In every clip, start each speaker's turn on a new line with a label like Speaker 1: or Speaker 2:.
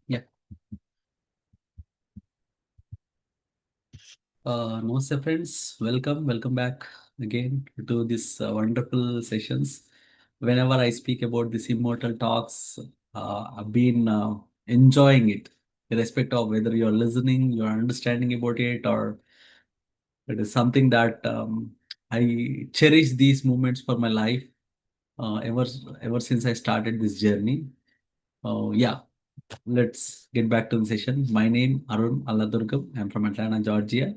Speaker 1: Yeah. Namaste, friends. Welcome back again to this wonderful sessions. Whenever I speak about this Immortal Talks, I've been enjoying it, irrespective of whether you're listening, you're understanding about it, or it is something that I cherish these moments for my life. Ever since I started this journey. Yeah, let's get back to the session. My name Arun Alladurgam. I'm from Atlanta, Georgia.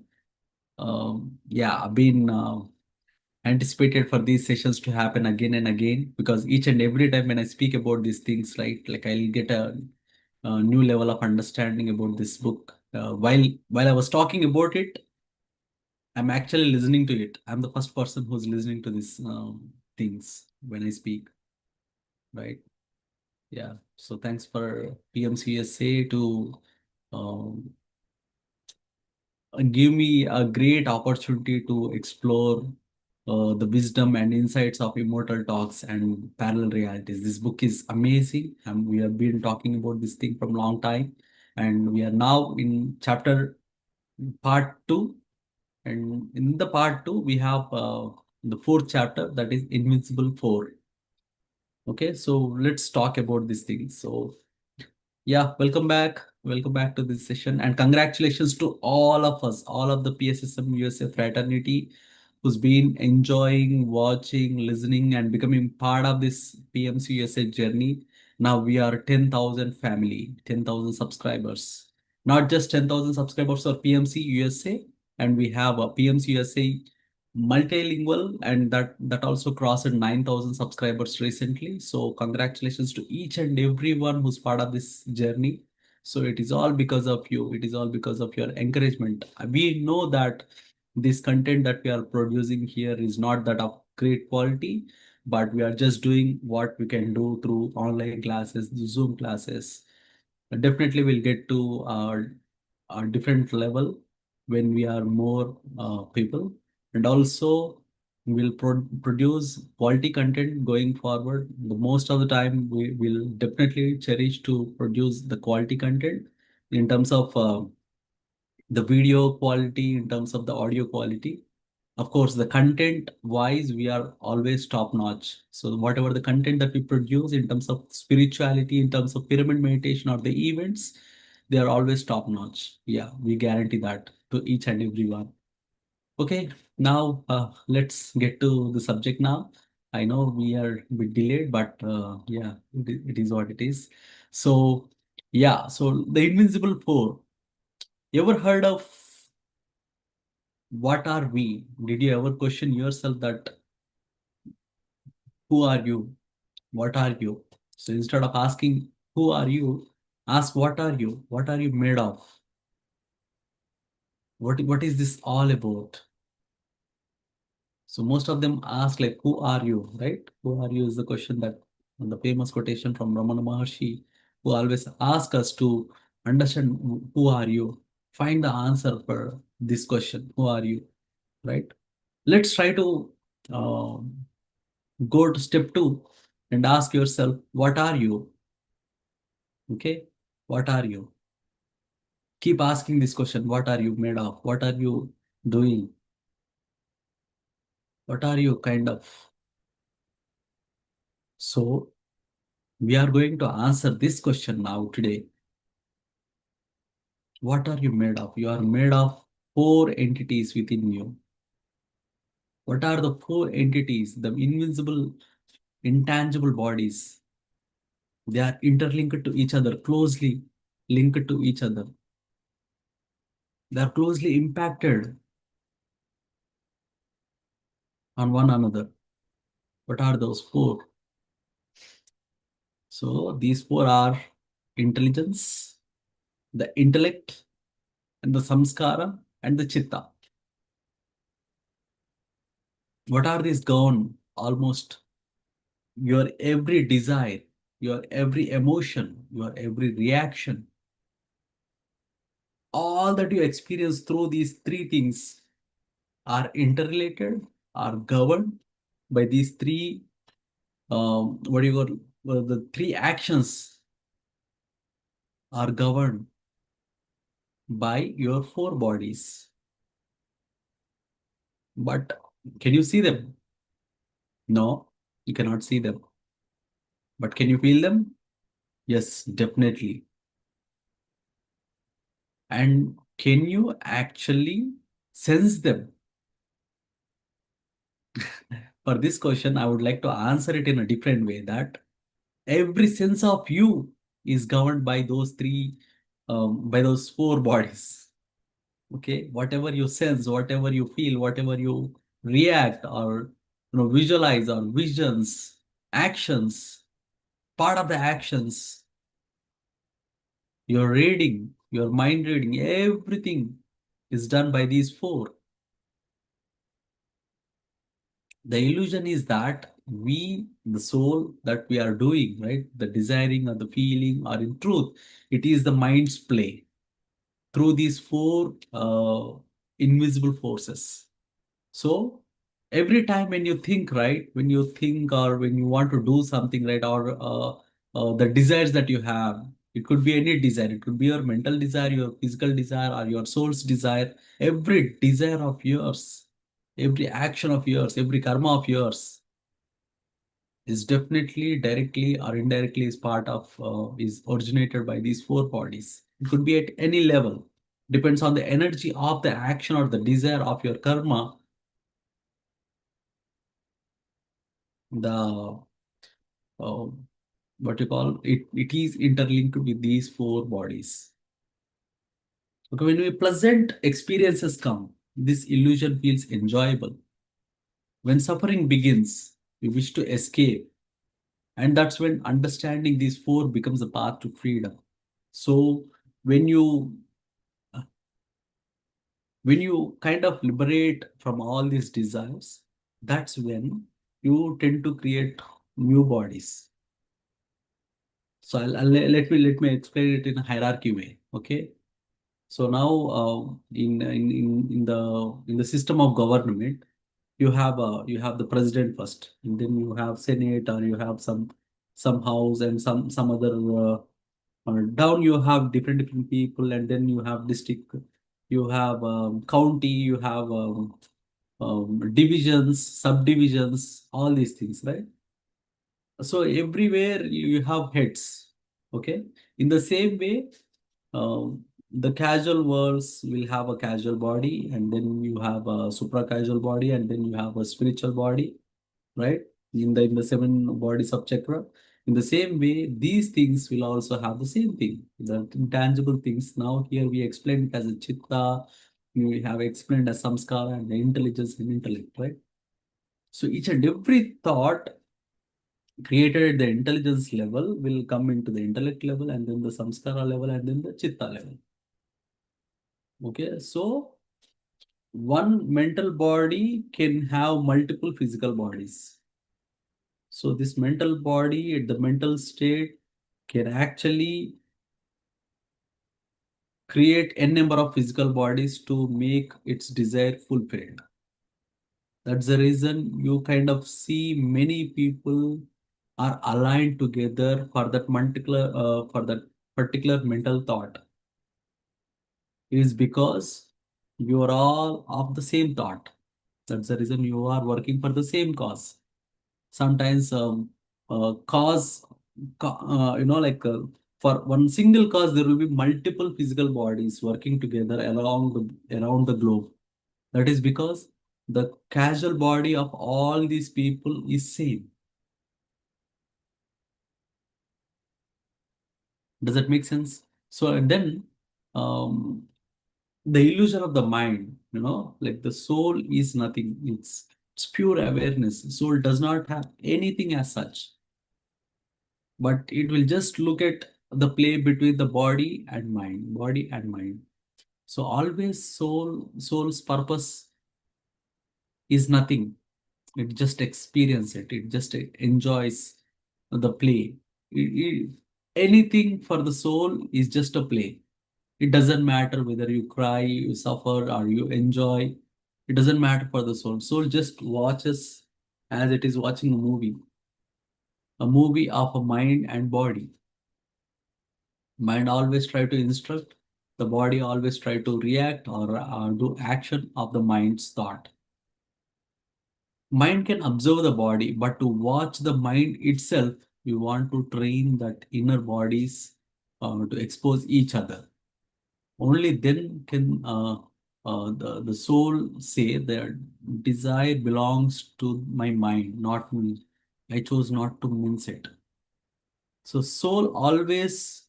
Speaker 1: Yeah, I've been anticipated for these sessions to happen again and again because each and every time when I speak about these things, right, like I'll get a new level of understanding about this book. While I was talking about it, I'm actually listening to it. I'm the first person who's listening to these things when I speak, right? Yeah. So thanks for PMCSA to um, give me a great opportunity to explore the wisdom and insights of Immortal Talks and Parallel Realities. This book is amazing, and we have been talking about this thing from a long time. And we are now in chapter part two. And in the part two, we have the fourth chapter, that is Invincible 4. Okay, so let's talk about this thing. So yeah, welcome back. Welcome back to this session. And congratulations to all of us, all of the PSSM USA fraternity who's been enjoying, watching, listening, and becoming part of this PMC USA journey. Now we are 10,000 family, 10,000 subscribers. Not just 10,000 subscribers for PMC USA, and we have a PMC USA multilingual, and that also crossed 9,000 subscribers recently. So congratulations to each and everyone who's part of this journey. So it is all because of you, it is all because of your encouragement. We know that this content that we are producing here is not that of great quality, but we are just doing what we can do through online classes, Zoom classes. Definitely we'll get to a different level when we are more people, and also we'll produce quality content going forward. The most of the time we will definitely cherish to produce the quality content in terms of the video quality, in terms of the audio quality. Of course, the content wise, we are always top notch. So whatever the content that we produce in terms of spirituality, in terms of pyramid meditation or the events, they are always top notch. Yeah, we guarantee that to each and every one. Okay, now let's get to the subject now. I know we are a bit delayed, but yeah, it is what it is. So yeah, so the Invincible Four. You ever heard of what are we? Did you ever question yourself that who are you? What are you? So instead of asking who are you, ask what are you? What are you made of? What is this all about? So most of them ask like who are you, right? Who are you is the question that the famous quotation from Ramana Maharshi, who always ask us to understand who are you, find the answer for this question, who are you, right? Let's try to go to step two and ask yourself, what are you? Okay, what are you? Keep asking this question, what are you made of? What are you doing? What are you kind of? So we are going to answer this question now today. What are you made of? You are made of four entities within you. What are the four entities? The invincible, intangible bodies. They are interlinked to each other, closely linked to each other. They are closely impacted on one another. What are those four? So these four are intelligence, the intellect, and the samskara, and the chitta. What are these gone? Almost your every desire, your every emotion, your every reaction, all that you experience through these three things are interrelated, are governed by these three, what do you call, the three actions are governed by your four bodies. But can you see them? No, you cannot see them. But can you feel them? Yes, definitely. And can you actually sense them? For this question, I would like to answer it in a different way that every sense of you is governed by those by those four bodies. Okay, whatever you sense, whatever you feel, whatever you react or visualize or visions, actions, part of the actions, your reading, your mind reading, everything is done by these four. The illusion is that we, the soul, that we are doing, right? The desiring or the feeling, or in truth, it is the mind's play through these four invisible forces. So every time when you think, right, when you think or when you want to do something, right, or the desires that you have, it could be any desire, it could be your mental desire, your physical desire, or your soul's desire, every desire of yours, every action of yours, every karma of yours is definitely directly or indirectly is part of is originated by these four bodies. It could be at any level, depends on the energy of the action or the desire of your karma. The uh, what you call it, it is interlinked with these four bodies. Okay, when we pleasant experiences come, this illusion feels enjoyable. When suffering begins, we wish to escape, and that's when understanding these four becomes a path to freedom. So when you when you kind of liberate from all these desires, that's when you tend to create new bodies. So let me explain it in a hierarchy way. Okay. So now in the system of government, you have the president first, and then you have senate, or you have some house and some other down you have different people, and then you have district, you have county, you have divisions, subdivisions, all these things, right? So everywhere you have heads. Okay. In the same way, the casual worlds will have a casual body, and then you have a supra casual body, and then you have a spiritual body, right? In the seven bodies of chakra. In the same way, these things will also have the same thing, the intangible things. Now here we explained it as a chitta, we have explained as samskara and the intelligence and intellect, right? So each and every thought created at the intelligence level will come into the intellect level, and then the samskara level, and then the chitta level. Okay, so one mental body can have multiple physical bodies. So this mental body at the mental state can actually create n number of physical bodies to make its desire fulfilled. That's the reason you kind of see many people are aligned together for that particular mental thought. It is because you are all of the same thought. That's the reason you are working for the same cause. Sometimes cause, like for one single cause, there will be multiple physical bodies working together around the globe. That is because the casual body of all these people is same. Does that make sense? So and then um, the illusion of the mind, like the soul is nothing. It's pure awareness. Soul does not have anything as such, but it will just look at the play between the body and mind. So always soul's purpose is nothing. It just experience it. It just enjoys the play. Anything for the soul is just a play. It doesn't matter whether you cry, you suffer, or you enjoy. It doesn't matter for the soul. Soul just watches as it is watching a movie of a mind and body. Mind always try to instruct, the body always try to react or do action of the mind's thought. Mind can observe the body, but to watch the mind itself, we want to train that inner bodies to expose each other. Only then can the soul say that desire belongs to my mind, not me. I chose not to mince it. So soul always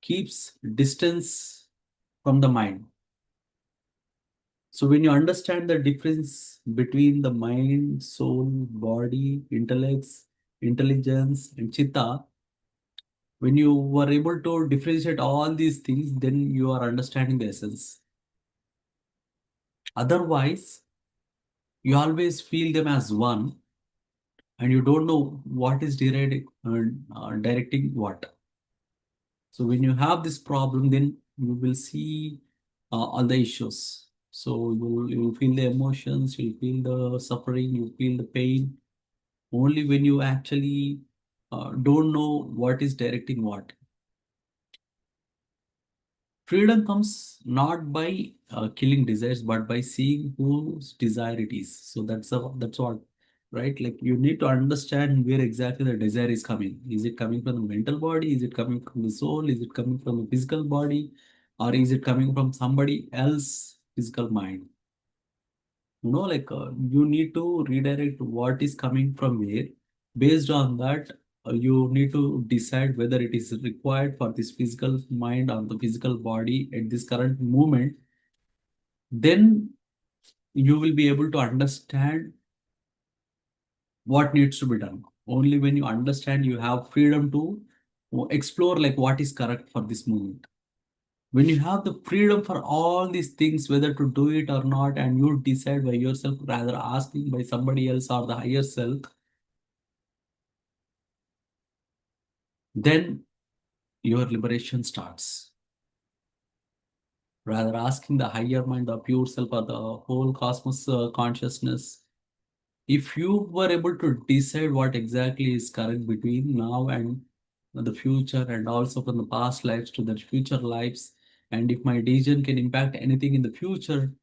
Speaker 1: keeps distance from the mind. So when you understand the difference between the mind, soul, body, intelligence, and chitta, when you were able to differentiate all these things, then you are understanding the essence. Otherwise, you always feel them as one, and you don't know what is directing what. So when you have this problem, then you will see all the issues. So you'll feel the emotions, you'll feel the suffering, you feel the pain. Only when you actually don't know what is directing what. Freedom comes not by killing desires, but by seeing whose desire it is. So that's what, right? Like you need to understand where exactly the desire is coming. Is it coming from the mental body? Is it coming from the soul? Is it coming from the physical body? Or is it coming from somebody else physical mind? You need to redirect what is coming from where. Based on that, you need to decide whether it is required for this physical mind or the physical body at this current moment. Then you will be able to understand what needs to be done. Only when you understand, you have freedom to explore like what is correct for this moment. When you have the freedom for all these things, whether to do it or not, and you decide by yourself rather asking by somebody else or the higher self, then your liberation starts. Rather asking the higher mind, the pure self, or the whole cosmos consciousness, if you were able to decide what exactly is correct between now and the future, and also from the past lives to the future lives, and if my decision can impact anything in the future,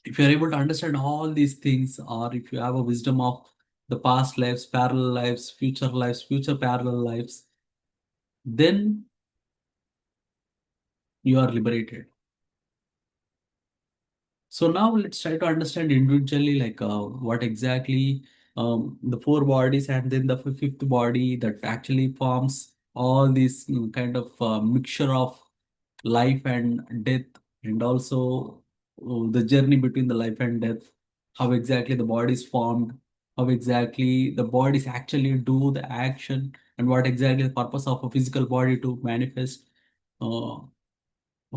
Speaker 1: if you're able to understand all these things, or if you have a wisdom of the past lives, future parallel lives, then you are liberated. So now let's try to understand individually, like what exactly the four bodies and then the fifth body that actually forms all this kind of mixture of life and death, and also the journey between the life and death, how exactly the body is formed, how exactly the bodies actually do the action, and what exactly the purpose of a physical body to manifest. Uh,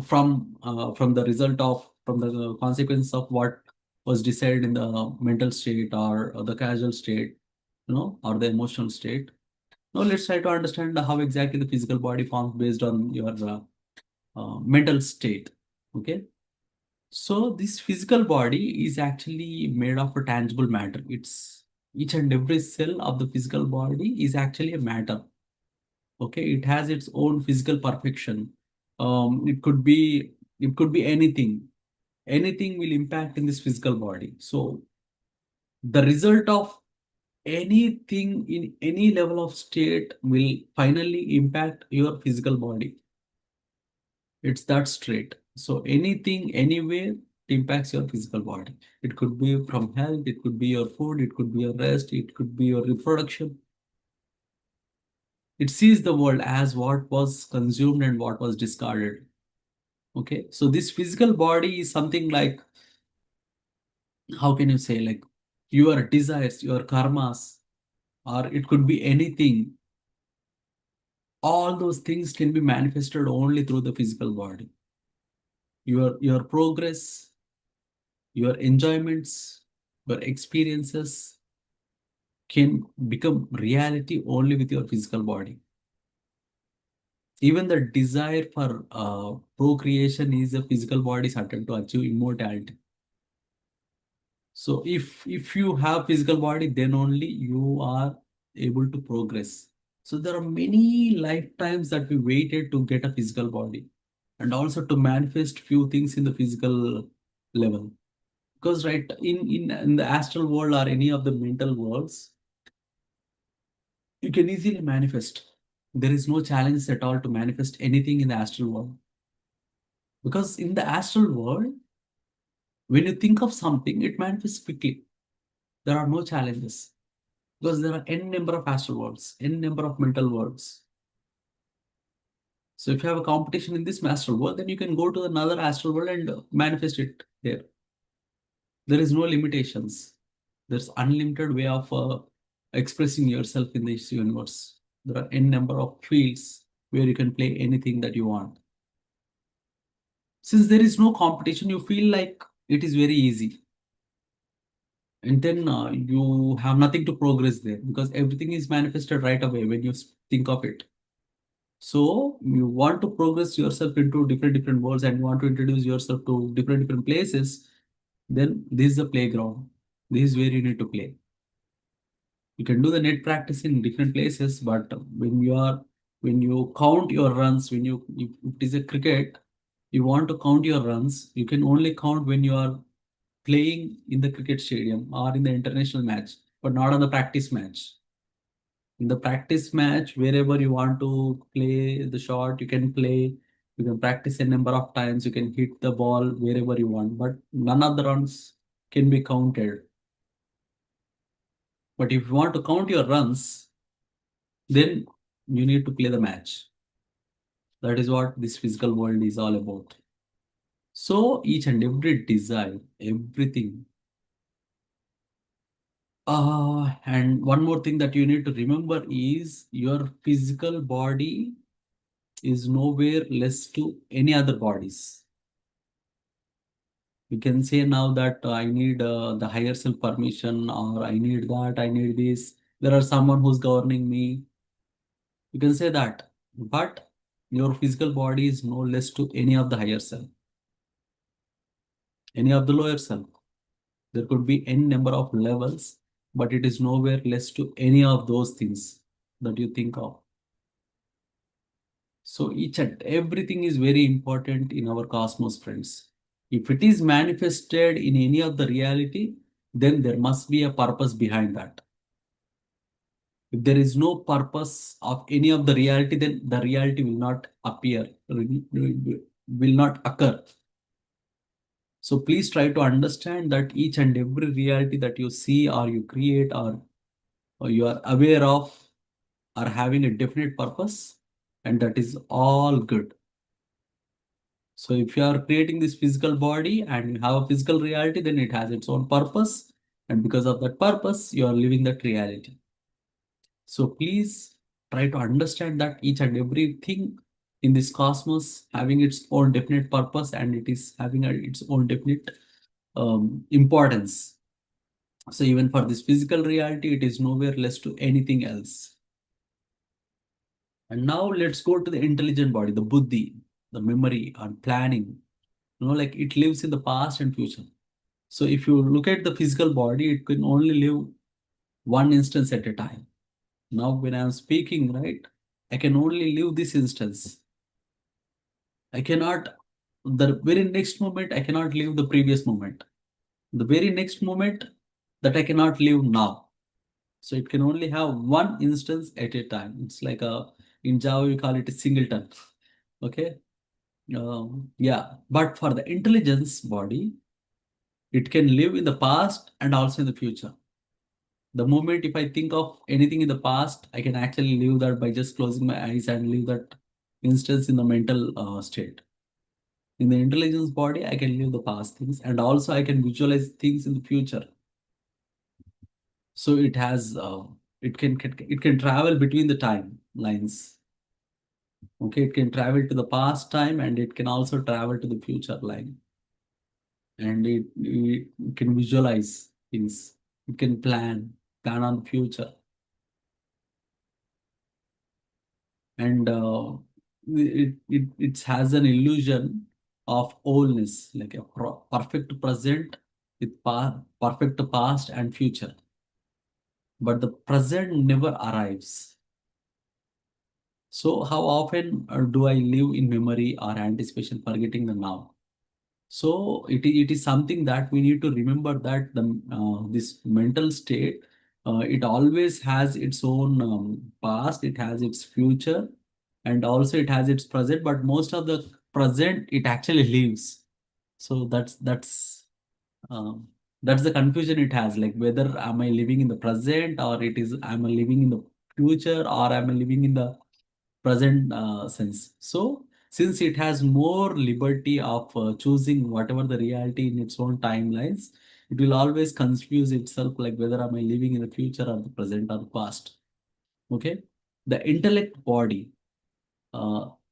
Speaker 1: from the result of from the consequence of what was decided in the mental state or the casual state, or the emotional state. Now let's try to understand how exactly the physical body forms based on your mental state. Okay, so this physical body is actually made of a tangible matter. It's each and every cell of the physical body is actually a matter. Okay, it has its own physical perfection. It could be anything will impact in this physical body. So the result of anything in any level of state will finally impact your physical body. It's that straight. So anything anywhere impacts your physical body. It could be from health, it could be your food, it could be your rest, it could be your reproduction. It sees the world as what was consumed and what was discarded. Okay, so this physical body is something like, how can you say, like your desires, your karmas, or it could be anything. All those things can be manifested only through the physical body. Your progress, your enjoyments, your experiences can become reality only with your physical body. Even the desire for procreation is a physical body's attempt to achieve immortality. So if you have physical body, then only you are able to progress. So there are many lifetimes that we waited to get a physical body and also to manifest few things in the physical level. Because right in the astral world or any of the mental worlds, you can easily manifest. There is no challenge at all to manifest anything in the astral world. Because in the astral world, when you think of something, it manifests quickly. There are no challenges. Because there are n number of astral worlds, n number of mental worlds. So if you have a competition in this astral world, then you can go to another astral world and manifest it there. There is no limitations. There's unlimited way of expressing yourself in this universe. There are n number of fields where you can play anything that you want. Since there is no competition, you feel like it is very easy. And then you have nothing to progress there because everything is manifested right away when you think of it. So you want to progress yourself into different worlds and you want to introduce yourself to different places, then this is the playground. This is where you need to play. You can do the net practice in different places, but when you count your runs, when you if it is a cricket, you want to count your runs, you can only count when you are playing in the cricket stadium or in the international match, but not on the practice match. In the practice match, wherever you want to play the shot, you can play. You can practice a number of times. You can hit the ball wherever you want, but none of the runs can be counted. But if you want to count your runs, then you need to play the match. That is what this physical world is all about. So each and every desire, everything. And one more thing that you need to remember is your physical body is nowhere less to any other bodies. You can say now that I need the higher self permission, or I need that, I need this. There are someone who's governing me. You can say that, but your physical body is no less to any of the higher self, any of the lower self. There could be n number of levels, but it is nowhere less to any of those things that you think of. So each and everything is very important in our cosmos, friends. If it is manifested in any of the reality, then there must be a purpose behind that. If there is no purpose of any of the reality, then the reality will not appear, will not occur. So please try to understand that each and every reality that you see or you create or you are aware of are having a definite purpose, and that is all good. So if you are creating this physical body and you have a physical reality, then it has its own purpose. And because of that purpose, you are living that reality. So please try to understand that each and everything in this cosmos having its own definite purpose and it is having its own definite importance. So even for this physical reality, it is nowhere less to anything else. And now let's go to the intelligent body, the buddhi, the memory and planning. Like it lives in the past and future. So if you look at the physical body, it can only live one instance at a time. Now when I'm speaking, right, I can only live this instance. I cannot, the very next moment, I cannot live the previous moment. The very next moment that I cannot live now. So it can only have one instance at a time. It's like in Java, we call it a singleton. Okay. Yeah. But for the intelligence body, it can live in the past and also in the future. The moment if I think of anything in the past, I can actually live that by just closing my eyes and live that instance in the mental state. In the intelligence body, I can live the past things and also I can visualize things in the future. So it has it can travel between the time lines. Okay, it can travel to the past time and it can also travel to the future line. And it can visualize things. It can plan on the future. And it has an illusion of wholeness, like a perfect present with perfect past and future. But the present never arrives. So how often do I live in memory or anticipation, forgetting the now? So it is something that we need to remember that the this mental state, it always has its own past, it has its future, and also it has its present. But most of the present it actually lives. So um, that's the confusion it has. Like whether am I living in the present, or it is am I living in the future, or am I living in the present sense. So, since it has more liberty of choosing whatever the reality in its own timelines, it will always confuse itself like whether am I living in the future or the present or the past. Okay, the intellect body,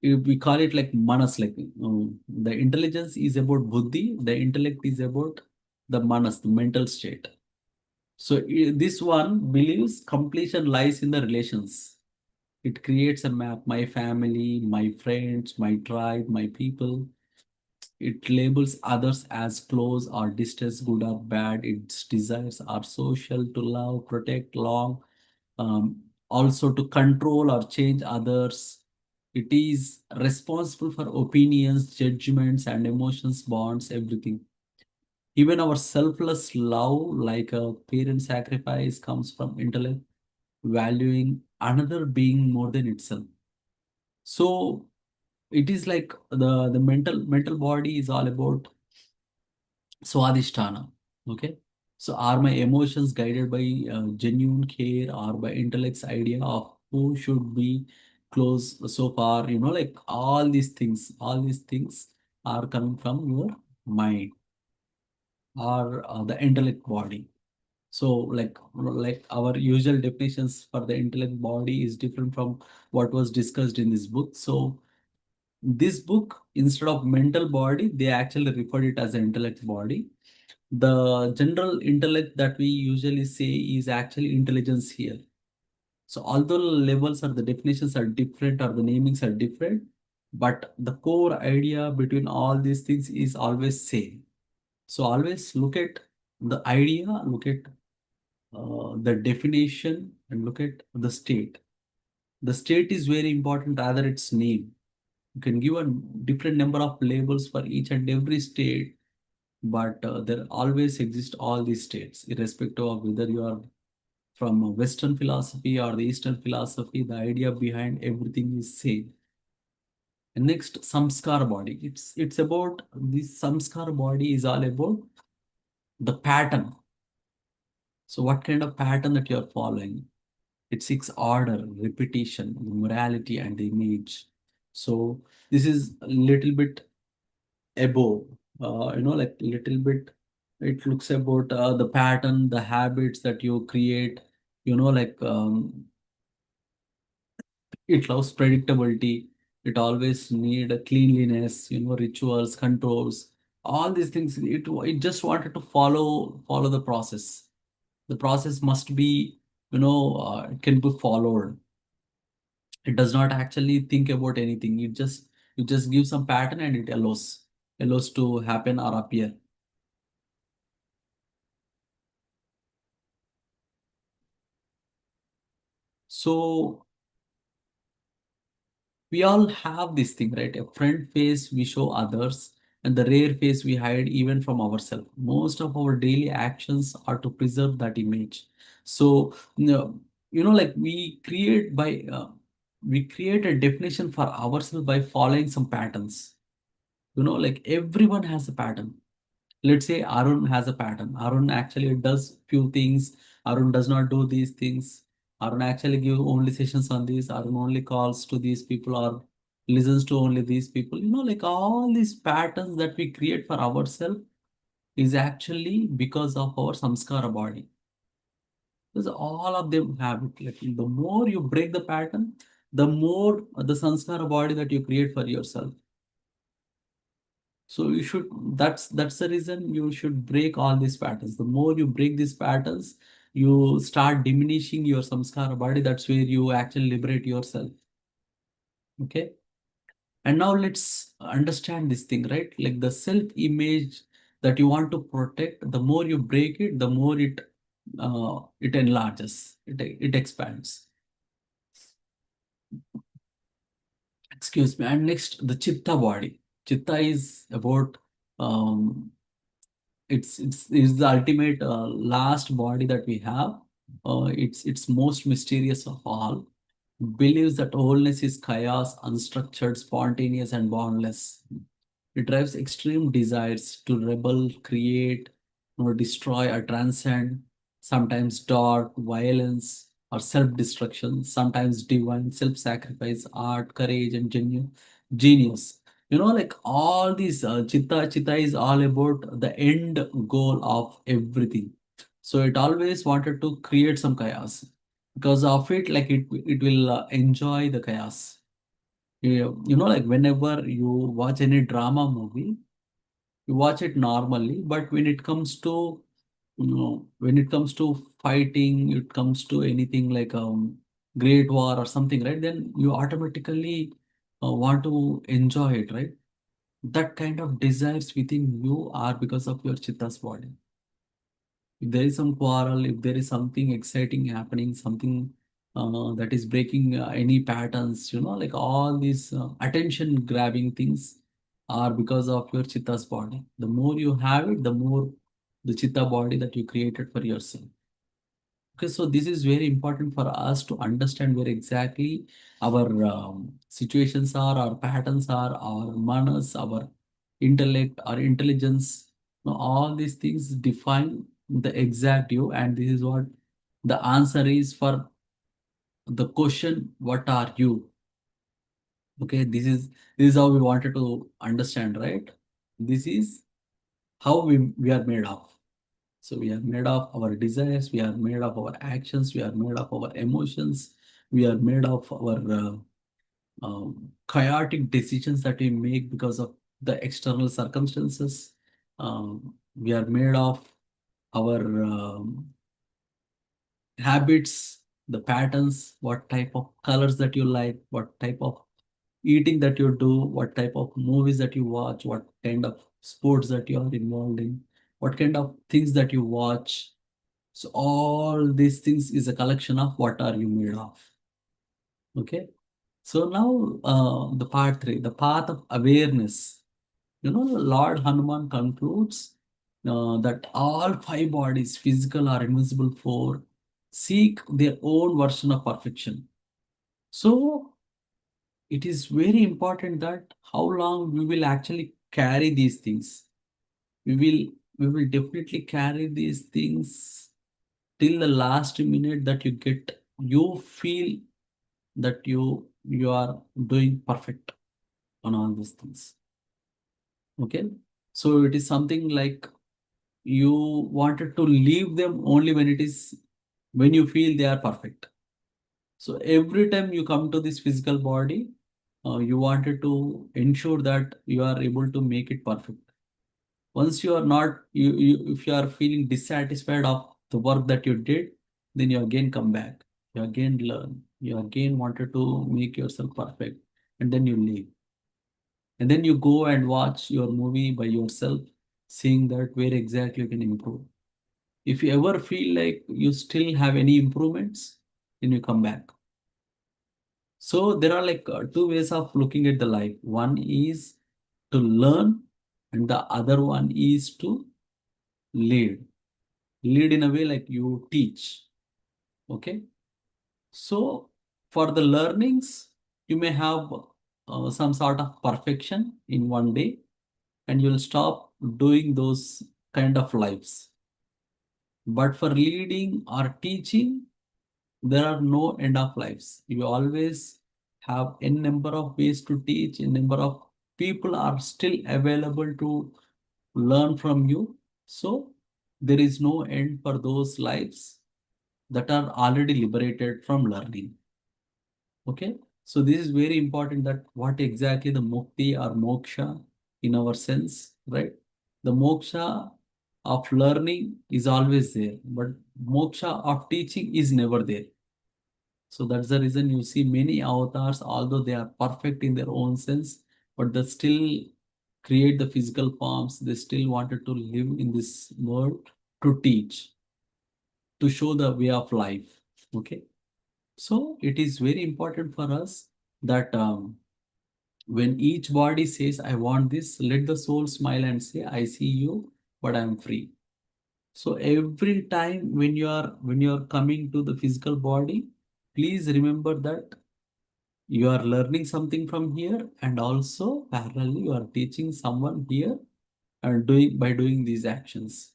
Speaker 1: we call it like manas. Like the intelligence is about buddhi, the intellect is about the manas, the mental state. So this one believes completion lies in the relations. It creates a map, my family, my friends, my tribe, my people. It labels others as close or distance, good or bad. Its desires are social, to love, protect, long, also to control or change others. It is responsible for opinions, judgments, and emotions, bonds, everything. Even our selfless love, like a parent sacrifice, comes from intellect, valuing another being more than itself. So it is like the mental body is all about swadhisthana. Okay, so are my emotions guided by genuine care or by intellect's idea of who should be close so far, like all these things are coming from your mind or the intellect body. So like our usual definitions for the intellect body is different from what was discussed in this book. So this book, instead of mental body, they actually referred it as an intellect body. The general intellect that we usually say is actually intelligence here. So although levels or the definitions are different or the namings are different, but the core idea between all these things is always same. So always look at the idea, look at the definition, and look at the state. The state is very important, rather its name. You can give a different number of labels for each and every state, but there always exist all these states, irrespective of whether you are from a Western philosophy or the Eastern philosophy. The idea behind everything is same. And next, samskara body. It's about this samskara body is all about the pattern. So what kind of pattern that you are following? It seeks order, repetition, morality, and the image. So this is a little bit above, like little bit. It looks about the pattern, the habits that you create. Like it loves predictability. It always need a cleanliness. Rituals, controls, all these things. It just wanted to follow the process. The process must be, it can be followed. It does not actually think about anything. It just gives some pattern and it allows to happen or appear. So we all have this thing, right? A front face we show others, and the rare face we hide even from ourselves. Most of our daily actions are to preserve that image. So, like we create a definition for ourselves by following some patterns. Like everyone has a pattern. Let's say Arun has a pattern. Arun actually does few things. Arun does not do these things. Arun actually give only sessions on this. Arun only calls to these people or listens to only these people. Like all these patterns that we create for ourselves is actually because of our samskara body. Because all of them have it. Like the more you break the pattern, the more the samskara body that you create for yourself. So that's the reason you should break all these patterns. The more you break these patterns, you start diminishing your samskara body. That's where you actually liberate yourself. Okay. And now let's understand this thing, right? Like the self-image that you want to protect, the more you break it, the more it enlarges, it expands. Excuse me. And next, the chitta body. Chitta is about um, it's the ultimate last body that we have. It's most mysterious of all. Believes that wholeness is chaos, unstructured, spontaneous, and boundless. It drives extreme desires to rebel, create, or destroy, or transcend, sometimes dark, violence, or self destruction, sometimes divine, self sacrifice, art, courage, and genuine genius. Like all these, chitta is all about the end goal of everything. So it always wanted to create some chaos. Because of it, like it will enjoy the chaos. Like whenever you watch any drama movie, you watch it normally, but when it comes to when it comes to fighting, it comes to anything like great war or something, right? Then you automatically want to enjoy it, right? That kind of desires within you are because of your chitta's body. If there is some quarrel, if there is something exciting happening, something that is breaking any patterns, like all these attention grabbing things are because of your chitta's body. The more you have it, the more the chitta body that you created for yourself. Okay, so this is very important for us to understand where exactly our situations are, our patterns are, our manners, our intellect, our intelligence. Now, all these things define the exact you, and this is what the answer is for the question, "What are you?" Okay, this is how we wanted to understand, right? This is how we are made of. So we are made of our desires, we are made of our actions, we are made of our emotions, we are made of our chaotic decisions that we make because of the external circumstances. We are made of our habits, the patterns, what type of colors that you like, what type of eating that you do, what type of movies that you watch, what kind of sports that you are involved in, what kind of things that you watch. So all these things is a collection of what are you made of. Okay. So now the part three, the path of awareness. Lord Hanuman concludes that all five bodies, physical or invisible four, seek their own version of perfection. So it is very important that how long we will actually carry these things. We will we will definitely carry these things till the last minute that you feel that you are doing perfect on all these things. Okay, so it is something like you wanted to leave them only when you feel they are perfect. So every time you come to this physical body, you wanted to ensure that you are able to make it perfect. Once you are not you if you are feeling dissatisfied of the work that you did, then you again come back, you again learn, you again wanted to make yourself perfect, and then you leave, and then you go and watch your movie by yourself, seeing that where exactly you can improve. If you ever feel like you still have any improvements, then you come back. So there are like two ways of looking at the life. One is to learn, and the other one is to lead. Lead in a way like you teach. Okay. So for the learnings, you may have some sort of perfection in one day, and you'll stop doing those kind of lives. But for leading or teaching, there are no end of lives. You always have n number of ways to teach, n number of people are still available to learn from you. So there is no end for those lives that are already liberated from learning. Okay. So this is very important that what exactly the mukti or moksha in our sense, right? The moksha of learning is always there, but moksha of teaching is never there. So that's the reason you see many avatars, although they are perfect in their own sense, but they still create the physical forms. They still wanted to live in this world to teach, to show the way of life. Okay. So it is very important for us that When each body says, I want this, let the soul smile and say, I see you, but I'm free. So every time when you are coming to the physical body, please remember that you are learning something from here, and also parallelly you are teaching someone here, and doing these actions.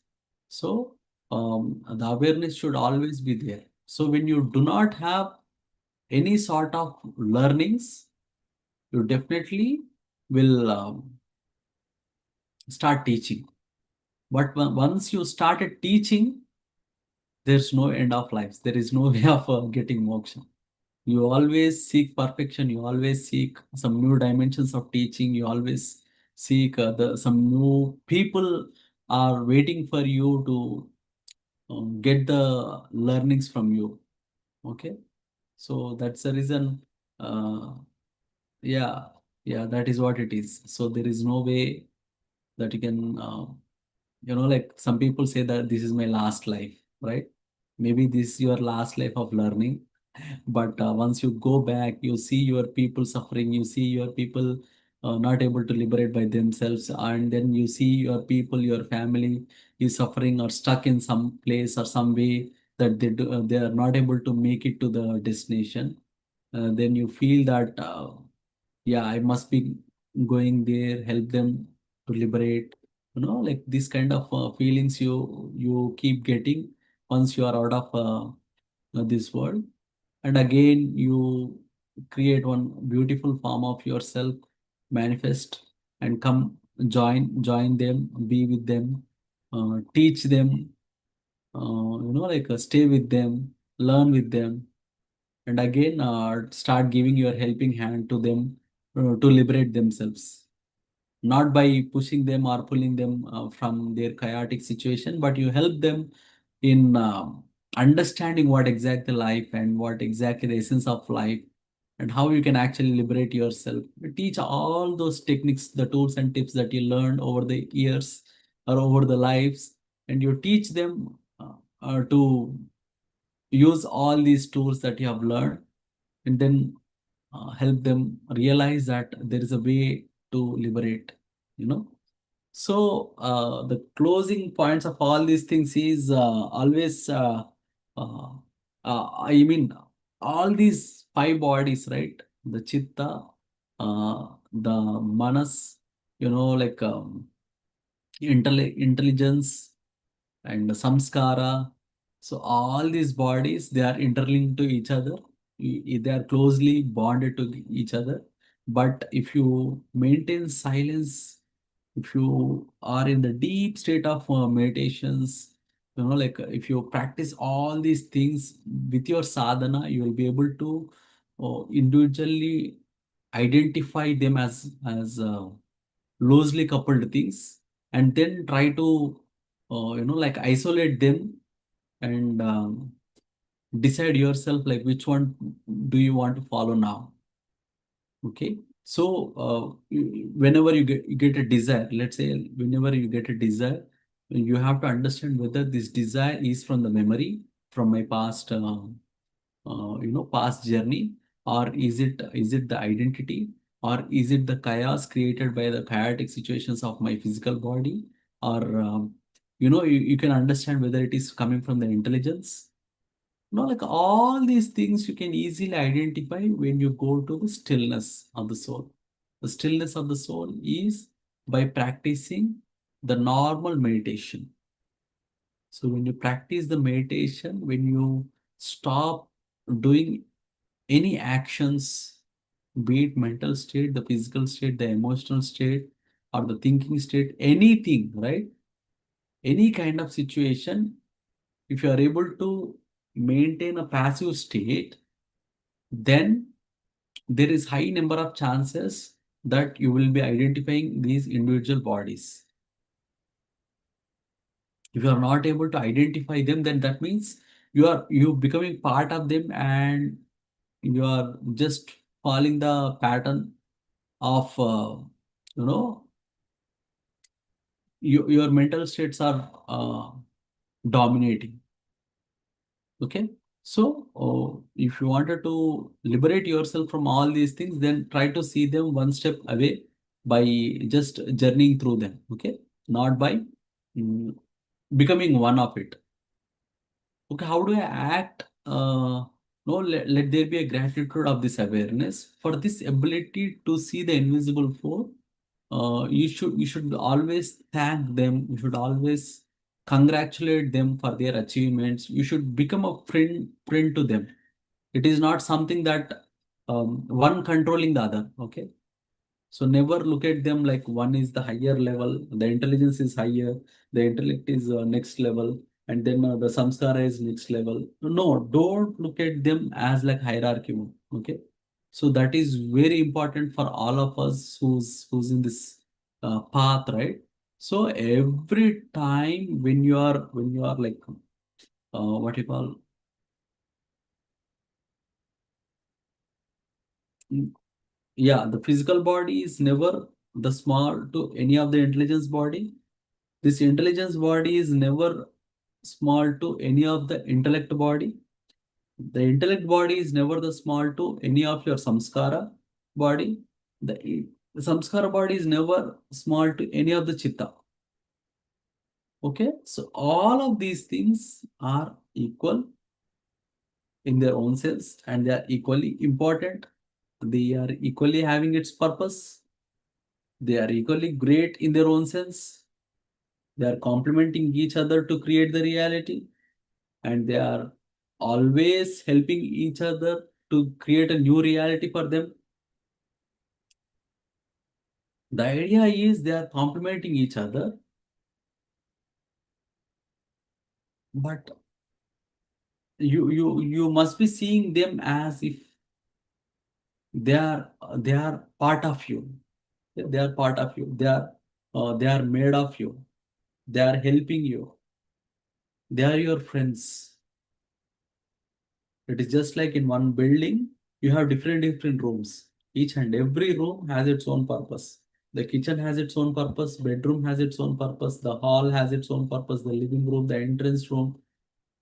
Speaker 1: So the awareness should always be there. So when you do not have any sort of learnings, you definitely will start teaching. But once you started teaching, there's no end of life. There is no way of getting moksha. You always seek perfection. You always seek some new dimensions of teaching. You always seek the some new people are waiting for you to get the learnings from you. Okay, so that's the reason. Uh, yeah, yeah, that is what it is. So there is no way that you can. Like some people say that this is my last life, right? Maybe this is your last life of learning, but once you go back, you see your people suffering, you see your people not able to liberate by themselves, and then you see your people, your family is suffering or stuck in some place or some way that they are not able to make it to the destination. Then you feel that yeah, I must be going there, help them to liberate. Like this kind of feelings you keep getting once you are out of this world. And again you create one beautiful form of yourself, manifest, and come join them, be with them, teach them, stay with them, learn with them, and again start giving your helping hand to them to liberate themselves, not by pushing them or pulling them from their chaotic situation, but you help them in understanding what exactly life and what exactly the essence of life, and how you can actually liberate yourself. You teach all those techniques, the tools and tips that you learned over the years or over the lives, and you teach them to use all these tools that you have learned, and then help them realize that there is a way to liberate, you know. So the closing points of all these things is always uh, I mean, all these five bodies, right? The chitta, the manas, like intelligence and samskara. So all these bodies, they are interlinked to each other. They are closely bonded to each other. But if you maintain silence, if you are in the deep state of meditations, like if you practice all these things with your sadhana, you will be able to individually identify them as loosely coupled things, and then try to like isolate them, and decide yourself like which one do you want to follow now. Okay, so whenever you get a desire, let's say whenever you get a desire, you have to understand whether this desire is from the memory, from my past past journey, or is it the identity, or is it the chaos created by the chaotic situations of my physical body, or you can understand whether it is coming from the intelligence. Like all these things you can easily identify when you go to the stillness of the soul. The stillness of the soul is by practicing the normal meditation. So when you practice the meditation, when you stop doing any actions, be it mental state, the physical state, the emotional state, or the thinking state, anything, right? Any kind of situation, if you are able to maintain a passive state, then there is high number of chances that you will be identifying these individual bodies. If you are not able to identify them, then that means you becoming part of them, and you are just following the pattern of you know your mental states are dominating. Okay, So, if you wanted to liberate yourself from all these things, then try to see them one step away by just journeying through them. Okay, not by mm, becoming one of it. Okay, how do I act? No, let there be a gratitude of this awareness for this ability to see the invisible foe. You should always thank them. You should always congratulate them for their achievements. You should become a friend to them. It is not something that one controlling the other. Okay, so never look at them like one is the higher level, the intelligence is higher, the intellect is next level, and then the samskara is next level. No, don't look at them as like hierarchy. Okay, so that is very important for all of us who's in this path, right? So every time when you are like what you call mm, yeah, the physical body is never the small to any of the intelligence body. This intelligence body is never small to any of the intellect body. The intellect body is never the small to any of your samskara body. The samskara body is never small to any of the chitta. Okay, so all of these things are equal in their own sense and they are equally important. They are equally having its purpose. They are equally great in their own sense. They are complementing each other to create the reality, and they are always helping each other to create a new reality for them. The idea is they are complementing each other, but you must be seeing them as if they are part of you. They are part of you. They are made of you. They are helping you. They are your friends. It is just like in one building, you have different rooms. Each and every room has its own purpose. The kitchen has its own purpose, bedroom has its own purpose, the hall has its own purpose, the living room, the entrance room,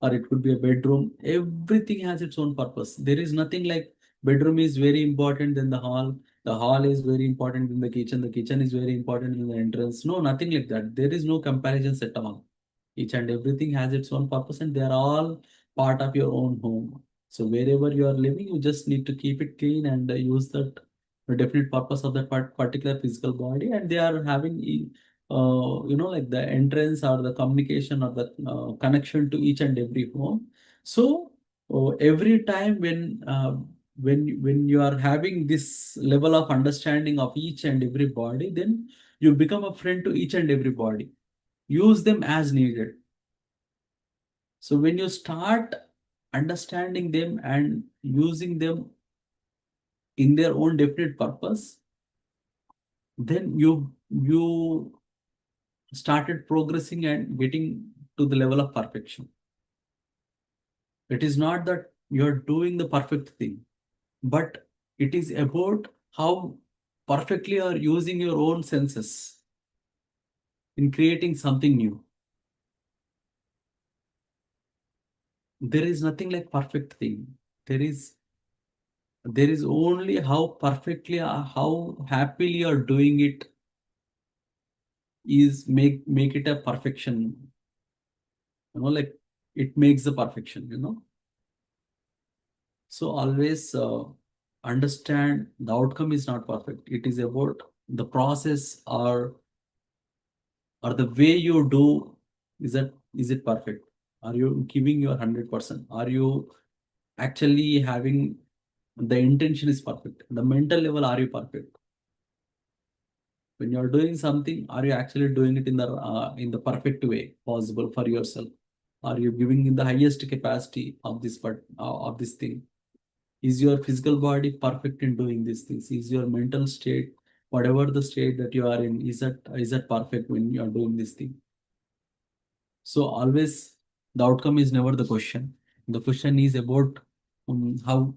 Speaker 1: or it could be a bedroom. Everything has its own purpose. There is nothing like bedroom is very important than the hall is very important than the kitchen is very important than the entrance. No, nothing like that. There is no comparisons at all. Each and everything has its own purpose and they are all part of your own home. So wherever you are living, you just need to keep it clean and use that definite purpose of that particular physical body, and they are having like the entrance or the communication or the connection to each and every home. So every time when you are having this level of understanding of each and every body, then you become a friend to each and every body. Use them as needed. So when you start understanding them and using them in their own definite purpose, then you started progressing and getting to the level of perfection. It is not that you're doing the perfect thing, but it is about how perfectly you are using your own senses in creating something new. There is nothing like perfect thing. There is only how perfectly, how happily you're doing it is make it a perfection. Like it makes the perfection. So always understand the outcome is not perfect. It is about the process or the way you do. Is it perfect? Are you giving your 100%? Are you actually having the intention is perfect? The mental level, are you perfect? When you're doing something, are you actually doing it in the perfect way possible for yourself? Are you giving in the highest capacity of this thing? Is your physical body perfect in doing these things? Is your mental state, whatever the state that you are in, is that perfect when you are doing this thing? So always the outcome is never the question. The question is about how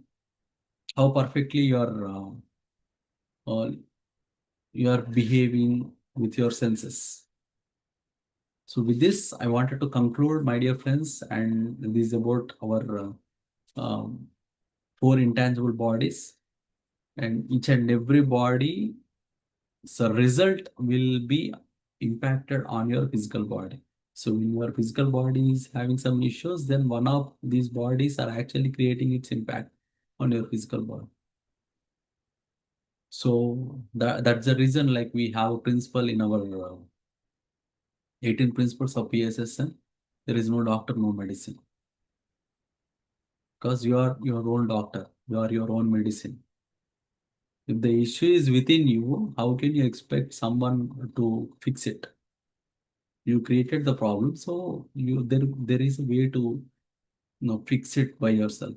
Speaker 1: perfectly uh, you are behaving with your senses. So with this, I wanted to conclude, my dear friends, and this is about our um, four intangible bodies, and each and every body, so result will be impacted on your physical body. So when your physical body is having some issues, then one of these bodies are actually creating its impact on your physical body. So that's the reason, like, we have a principle in our 18 principles of PSSM. There is no doctor, no medicine. Because you are your own doctor, you are your own medicine. If the issue is within you, how can you expect someone to fix it? You created the problem, so there is a way to fix it by yourself.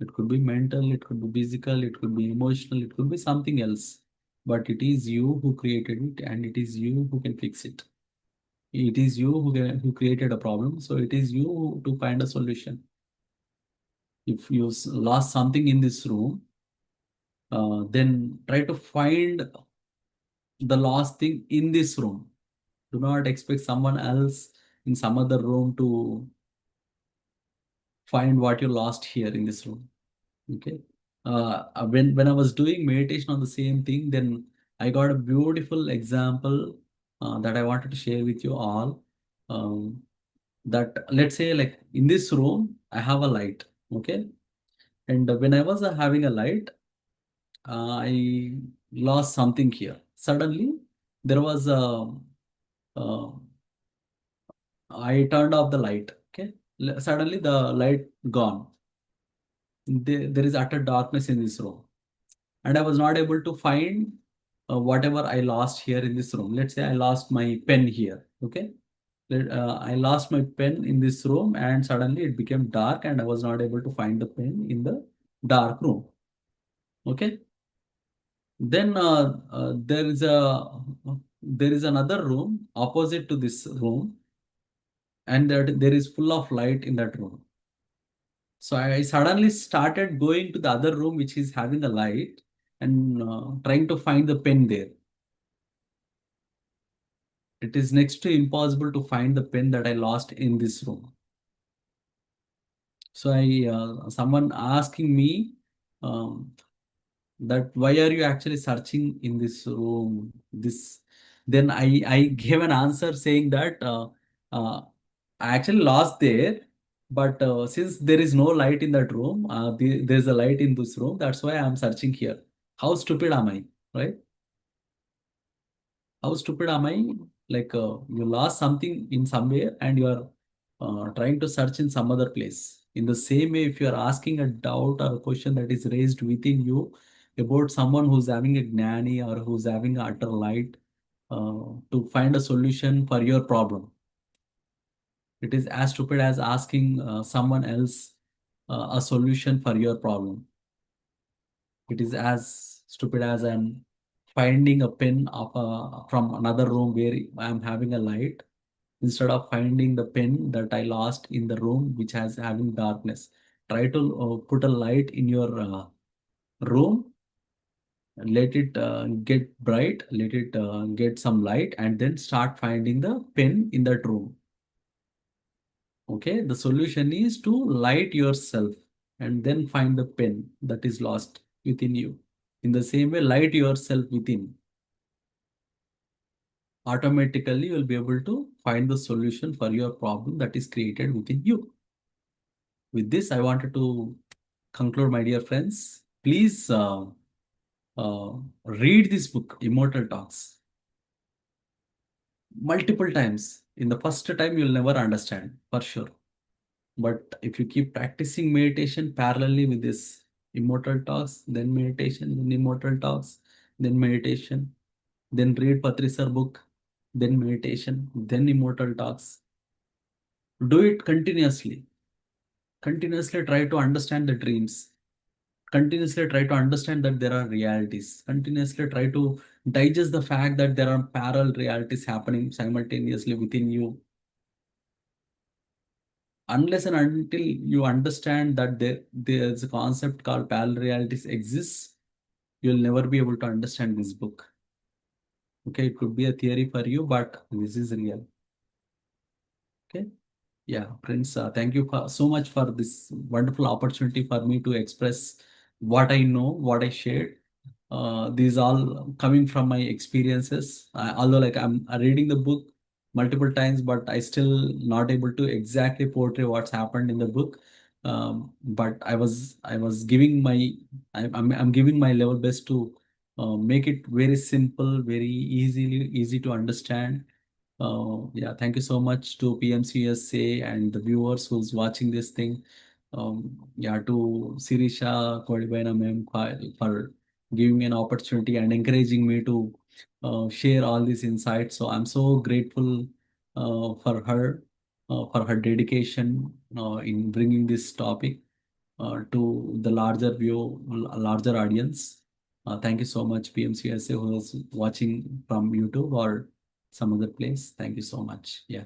Speaker 1: It could be mental, it could be physical, it could be emotional, it could be something else. But it is you who created it, and it is you who can fix it. It is you who created a problem, so it is you to find a solution. If you lost something in this room, then try to find the lost thing in this room. Do not expect someone else in some other room to find what you lost here in this room. Okay. When I was doing meditation on the same thing, then I got a beautiful example that I wanted to share with you all. Um, that, let's say, like, in this room, I have a light. Okay. And when I was having a light, I lost something here. Suddenly, there was a, uh, I turned off the light. Okay. Suddenly, the light gone. There is utter darkness in this room, and I was not able to find whatever I lost here in this room. Let's say I lost my pen here. Okay. I lost my pen in this room, and suddenly it became dark, and I was not able to find the pen in the dark room. Okay. Then there is another room opposite to this room, and there is full of light in that room. So I suddenly started going to the other room which is having a light, and trying to find the pen there. It is next to impossible to find the pen that I lost in this room. So someone asking me, um, that why are you actually searching in this room, this, then I gave an answer saying that uh, I actually lost there, but since there is no light in that room, there's a light in this room, that's why I'm searching here. How stupid am I, right? How stupid am I? Like, you lost something in somewhere, and you are trying to search in some other place. In the same way, if you are asking a doubt or a question that is raised within you about someone who's having a gnani or who's having a utter light, to find a solution for your problem, it is as stupid as asking someone else a solution for your problem. It is as stupid as I'm finding a pen from another room where I'm having a light, instead of finding the pen that I lost in the room which has having darkness. Try to put a light in your room, let it get bright, let it get some light, and then start finding the pen in that room. Okay, the solution is to light yourself and then find the pen that is lost within you. In the same way, light yourself within. Automatically, you will be able to find the solution for your problem that is created within you. With this, I wanted to conclude, my dear friends. Please uh, read this book, Immortal Talks, multiple times. In the first time, you'll never understand, for sure. But if you keep practicing meditation parallelly with this Immortal Talks, then meditation, then Immortal Talks, then meditation, then read Patrisar book, then meditation, then Immortal Talks. Do it continuously. Continuously try to understand the dreams. Continuously try to understand that there are realities. Continuously try to digest the fact that there are parallel realities happening simultaneously within you. Unless and until you understand that there's a concept called parallel realities exists, you'll never be able to understand this book. Okay, it could be a theory for you, but this is real. Okay. Yeah, Prince, thank you so much for this wonderful opportunity for me to express what I know, what I shared. These all coming from my experiences. Although like I'm reading the book multiple times, but I still not able to exactly portray what's happened in the book. But I was giving my I'm giving my level best to make it very simple, very easy to understand. Yeah, thank you so much to PMCSA and the viewers who's watching this thing. Yeah, to Sirisha Kodibaina ma'am for giving me an opportunity and encouraging me to share all these insights. So I'm so grateful for her dedication in bringing this topic to the larger view, larger audience. Thank you so much, PMCSA, who is watching from YouTube or some other place. Thank you so much. Yeah.